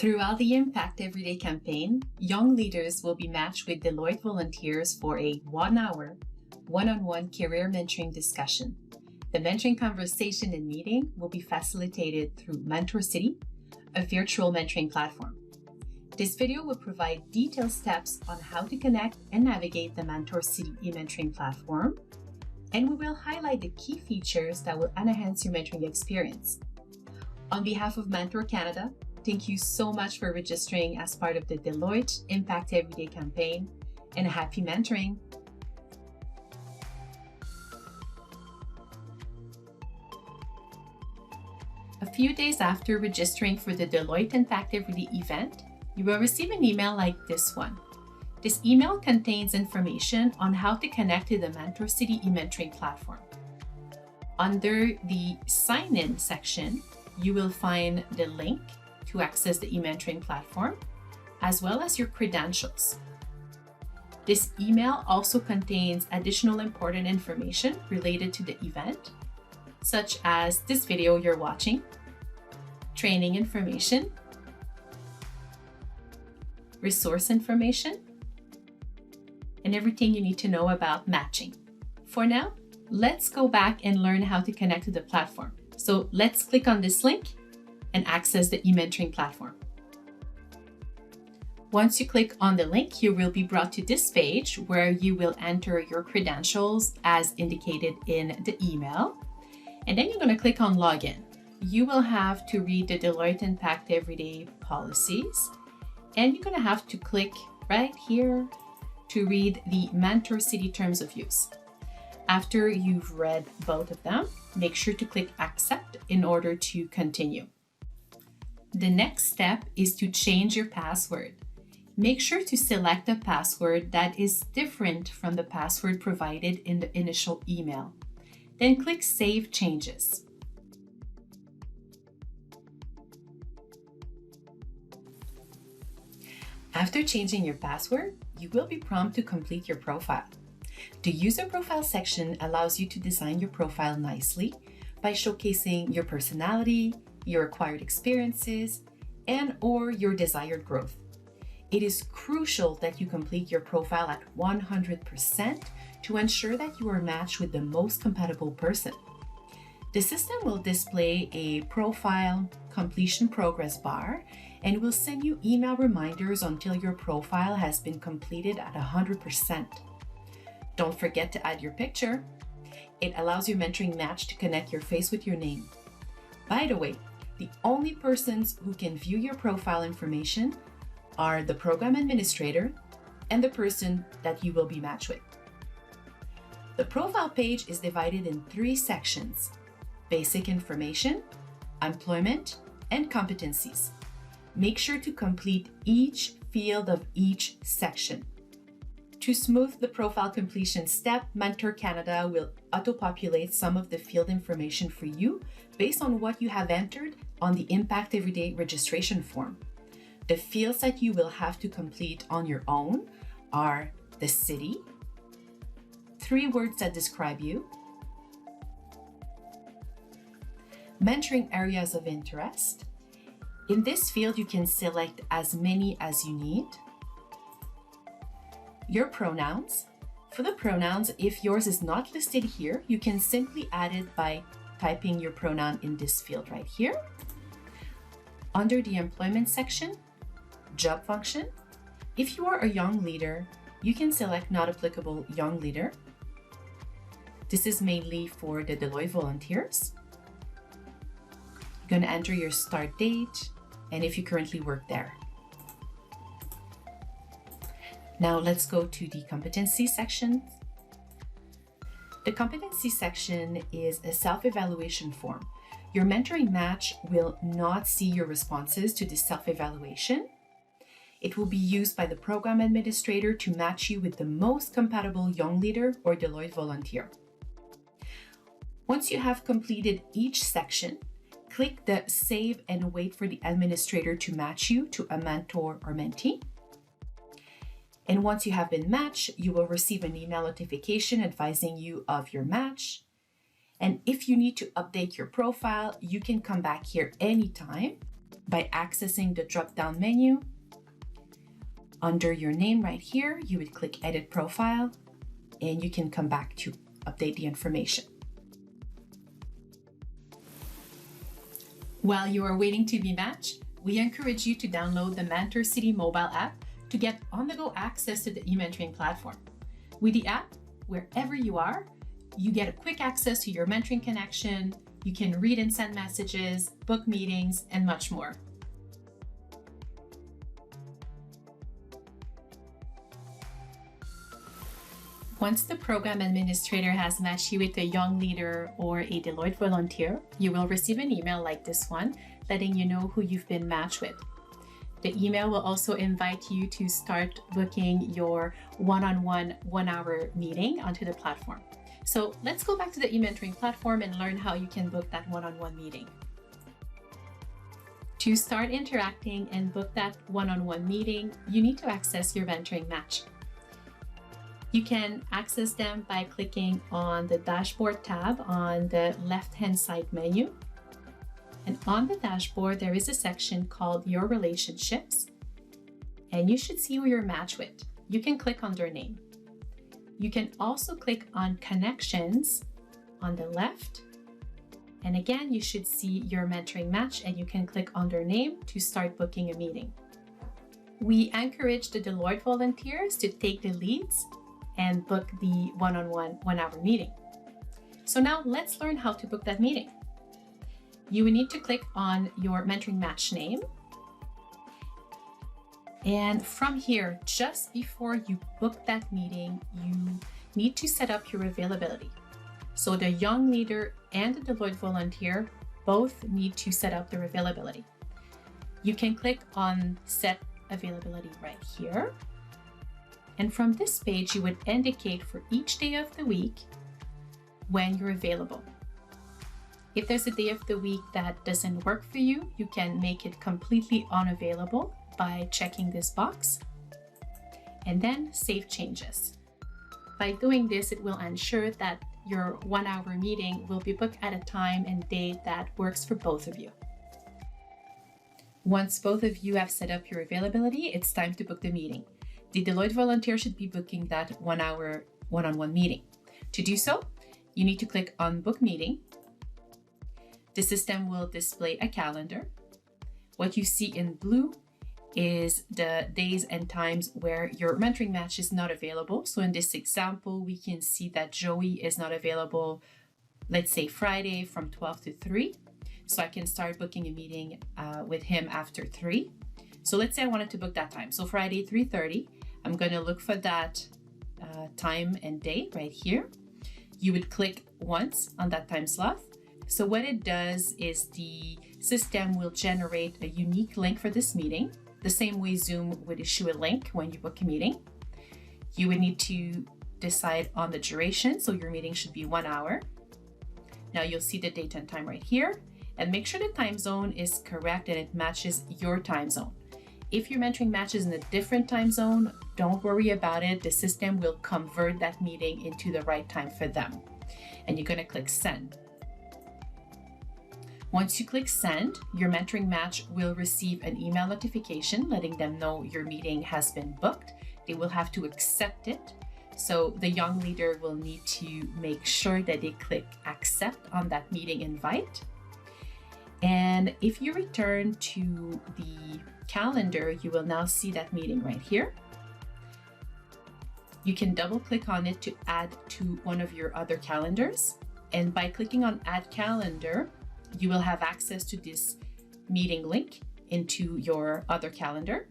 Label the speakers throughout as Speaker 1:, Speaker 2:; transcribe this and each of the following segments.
Speaker 1: Throughout the Impact Everyday campaign, young leaders will be matched with Deloitte volunteers for a 1-hour, one-on-one career mentoring discussion. The mentoring conversation and meeting will be facilitated through Mentor City, a virtual mentoring platform. This video will provide detailed steps on how to connect and navigate the Mentor City e-mentoring platform, and we will highlight the key features that will enhance your mentoring experience. On behalf of Mentor Canada, thank you so much for registering as part of the Deloitte Impact Everyday campaign, and happy mentoring! A few days after registering for the Deloitte Impact Everyday event, you will receive an email like this one. This email contains information on how to connect to the Mentor City e-mentoring platform. Under the sign-in section, you will find the link to access the e-mentoring platform, as well as your credentials. This email also contains additional important information related to the event, such as this video you're watching, training information, resource information, and everything you need to know about matching. For now, let's go back and learn how to connect to the platform. So let's click on this link and access the e-mentoring platform. Once you click on the link, you will be brought to this page where you will enter your credentials as indicated in the email. And then you're going to click on Login. You will have to read the Deloitte Impact Everyday policies, and you're going to have to click right here to read the Mentor City Terms of Use. After you've read both of them, make sure to click Accept in order to continue. The next step is to change your password. Make sure to select a password that is different from the password provided in the initial email. Then click Save Changes. After changing your password, you will be prompted to complete your profile. The User Profile section allows you to design your profile nicely by showcasing your personality, your acquired experiences, and/or your desired growth. It is crucial that you complete your profile at 100% to ensure that you are matched with the most compatible person. The system will display a profile completion progress bar and will send you email reminders until your profile has been completed at 100%. Don't forget to add your picture. It allows your mentoring match to connect your face with your name. By the way, the only persons who can view your profile information are the program administrator and the person that you will be matched with. The profile page is divided in 3 sections: basic information, employment, and competencies. Make sure to complete each field of each section. To smooth the profile completion step, Mentor Canada will auto-populate some of the field information for you based on what you have entered on the Impact Everyday registration form. The fields that you will have to complete on your own are the city, 3 words that describe you, mentoring areas of interest. In this field, you can select as many as you need. Your pronouns. For the pronouns, if yours is not listed here, you can simply add it by typing your pronoun in this field right here. Under the employment section, job function. If you are a young leader, you can select not applicable young leader. This is mainly for the Deloitte volunteers. You're going to enter your start date and if you currently work there. Now let's go to the competency section. The competency section is a self-evaluation form. Your mentoring match will not see your responses to this self-evaluation. It will be used by the program administrator to match you with the most compatible young leader or Deloitte volunteer. Once you have completed each section, click the Save and wait for the administrator to match you to a mentor or mentee. And once you have been matched, you will receive an email notification advising you of your match. And if you need to update your profile, you can come back here anytime by accessing the drop-down menu. Under your name right here, you would click Edit Profile, and you can come back to update the information. While you are waiting to be matched, we encourage you to download the Mentor City mobile app to get on-the-go access to the e-mentoring platform. With the app, wherever you are, you get a quick access to your mentoring connection, you can read and send messages, book meetings, and much more. Once the program administrator has matched you with a young leader or a Deloitte volunteer, you will receive an email like this one, letting you know who you've been matched with. The email will also invite you to start booking your one-on-one 1-hour meeting onto the platform. So let's go back to the e-mentoring platform and learn how you can book that one-on-one meeting. To start interacting and book that one-on-one meeting, you need to access your mentoring match. You can access them by clicking on the Dashboard tab on the left-hand side menu. And on the dashboard, there is a section called Your Relationships, and you should see who you're matched with. You can click on their name. You can also click on Connections on the left. And again, you should see your mentoring match, and you can click on their name to start booking a meeting. We encourage the Deloitte volunteers to take the leads and book the one-on-one 1-hour meeting. So now let's learn how to book that meeting. You will need to click on your mentoring match name. And from here, just before you book that meeting, you need to set up your availability. So the young leader and the Deloitte volunteer both need to set up their availability. You can click on Set Availability right here. And from this page, you would indicate for each day of the week when you're available. If there's a day of the week that doesn't work for you, you can make it completely unavailable by checking this box and then save changes. By doing this, it will ensure that your 1-hour meeting will be booked at a time and date that works for both of you. Once both of you have set up your availability, it's time to book the meeting. The Deloitte volunteer should be booking that 1-hour one-on-one meeting. To do so, you need to click on Book Meeting. The system will display a calendar. What you see in blue is the days and times where your mentoring match is not available. So in this example, we can see that Joey is not available, let's say Friday from 12 to 3. So I can start booking a meeting with him after 3. So let's say I wanted to book that time. So Friday, 3:30, I'm going to look for that time and day right here. You would click once on that time slot. So what it does is the system will generate a unique link for this meeting, the same way Zoom would issue a link when you book a meeting. You would need to decide on the duration. So your meeting should be 1 hour. Now you'll see the date and time right here, and make sure the time zone is correct and it matches your time zone. If your mentoring matches in a different time zone, don't worry about it. The system will convert that meeting into the right time for them. And you're going to click Send. Once you click Send, your mentoring match will receive an email notification letting them know your meeting has been booked. They will have to accept it. So the young leader will need to make sure that they click Accept on that meeting invite. And if you return to the calendar, you will now see that meeting right here. You can double click on it to add to one of your other calendars. And by clicking on Add Calendar, you will have access to this meeting link into your other calendar.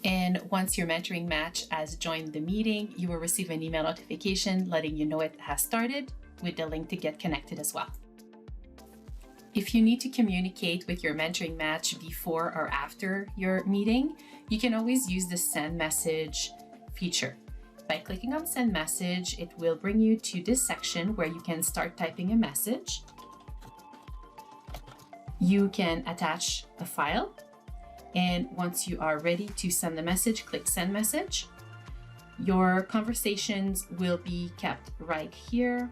Speaker 1: And once your mentoring match has joined the meeting, you will receive an email notification letting you know it has started with the link to get connected as well. If you need to communicate with your mentoring match before or after your meeting, you can always use the Send Message feature. By clicking on Send Message, it will bring you to this section where you can start typing a message. You can attach a file, and once you are ready to send the message, click Send Message. Your conversations will be kept right here.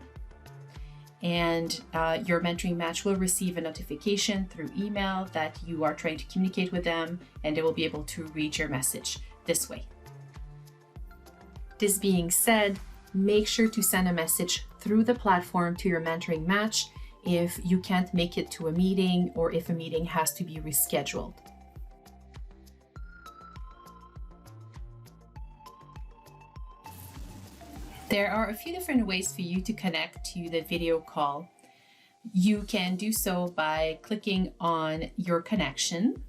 Speaker 1: and your mentoring match will receive a notification through email that you are trying to communicate with them, and they will be able to read your message this way. This being said, make sure to send a message through the platform to your mentoring match if you can't make it to a meeting or if a meeting has to be rescheduled. There are a few different ways for you to connect to the video call. You can do so by clicking on your connection.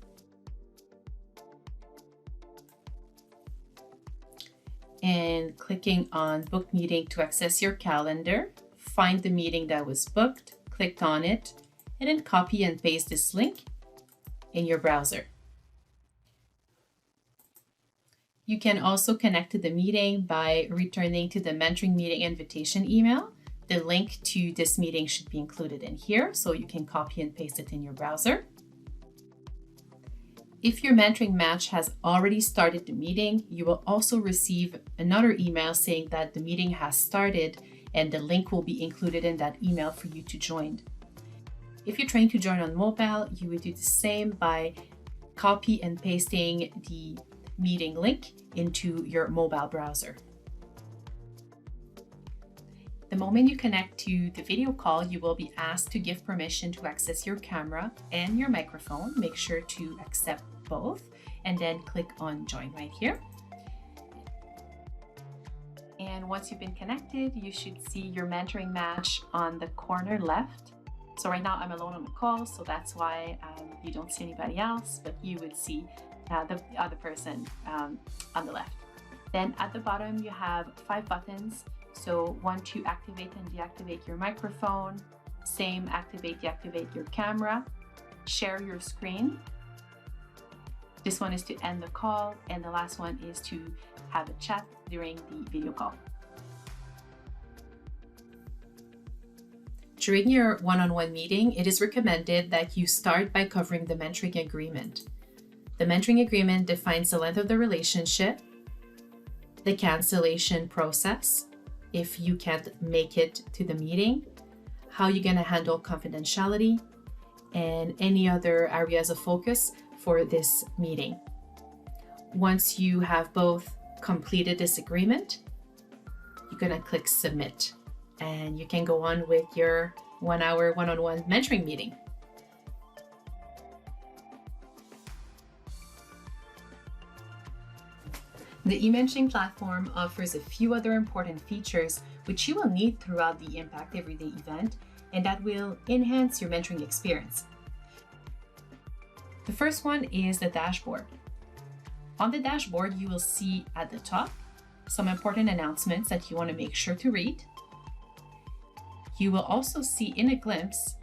Speaker 1: And clicking on Book Meeting to access your calendar. Find the meeting that was booked, click on it, and then copy and paste this link in your browser. You can also connect to the meeting by returning to the mentoring meeting invitation email. The link to this meeting should be included in here, so you can copy and paste it in your browser. If your mentoring match has already started the meeting, you will also receive another email saying that the meeting has started, and the link will be included in that email for you to join. If you're trying to join on mobile, you would do the same by copy and pasting the meeting link into your mobile browser. The moment you connect to the video call, you will be asked to give permission to access your camera and your microphone. Make sure to accept both and then click on Join right here. And once you've been connected, you should see your mentoring match on the corner left. So right now I'm alone on the call, so that's why you don't see anybody else, but you would see the other person on the left. Then at the bottom you have 5 buttons. So one to activate and deactivate your microphone, same activate, deactivate your camera, share your screen. This one is to end the call, and the last one is to have a chat during the video call. During your one-on-one meeting, it is recommended that you start by covering the mentoring agreement. The mentoring agreement defines the length of the relationship, the cancellation process, if you can't make it to the meeting, how you're going to handle confidentiality, and any other areas of focus for this meeting. Once you have both completed this agreement, you're going to click Submit, and you can go on with your 1-hour one-on-one mentoring meeting. The e-mentoring platform offers a few other important features which you will need throughout the Impact Everyday event, and that will enhance your mentoring experience. The first one is the dashboard. On the dashboard, you will see at the top some important announcements that you want to make sure to read. You will also see in a glimpse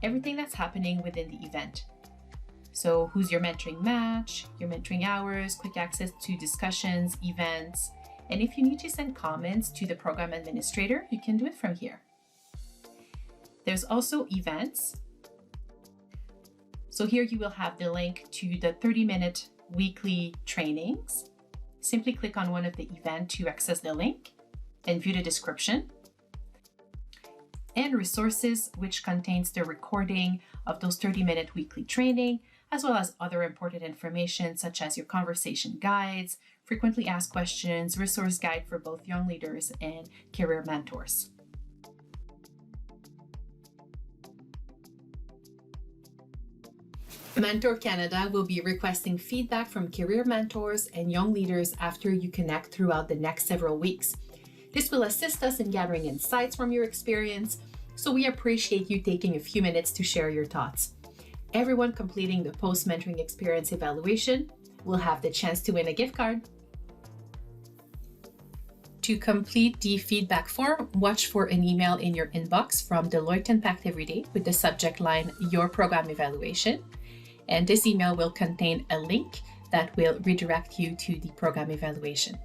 Speaker 1: everything that's happening within the event. So who's your mentoring match, your mentoring hours, quick access to discussions, events, and if you need to send comments to the program administrator, you can do it from here. There's also events. So here you will have the link to the 30-minute weekly trainings. Simply click on one of the events to access the link and view the description. And resources, which contains the recording of those 30-minute weekly training, as well as other important information such as your conversation guides, frequently asked questions, resource guide for both young leaders and career mentors. Mentor Canada will be requesting feedback from career mentors and young leaders after you connect throughout the next several weeks. This will assist us in gathering insights from your experience, so we appreciate you taking a few minutes to share your thoughts. Everyone completing the post-mentoring experience evaluation will have the chance to win a gift card. To complete the feedback form, watch for an email in your inbox from Deloitte Impact Everyday with the subject line, Your Program Evaluation. And this email will contain a link that will redirect you to the program evaluation.